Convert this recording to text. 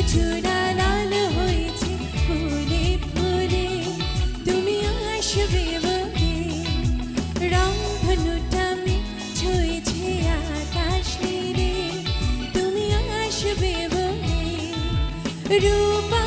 জোড়া লাল হয়েছে ফুলে ফুলে, তুমি আসবে বলে। রংধনুটা ছুঁয়েছে আকাশ নীলে, তুমি আসবে বলে। রূপা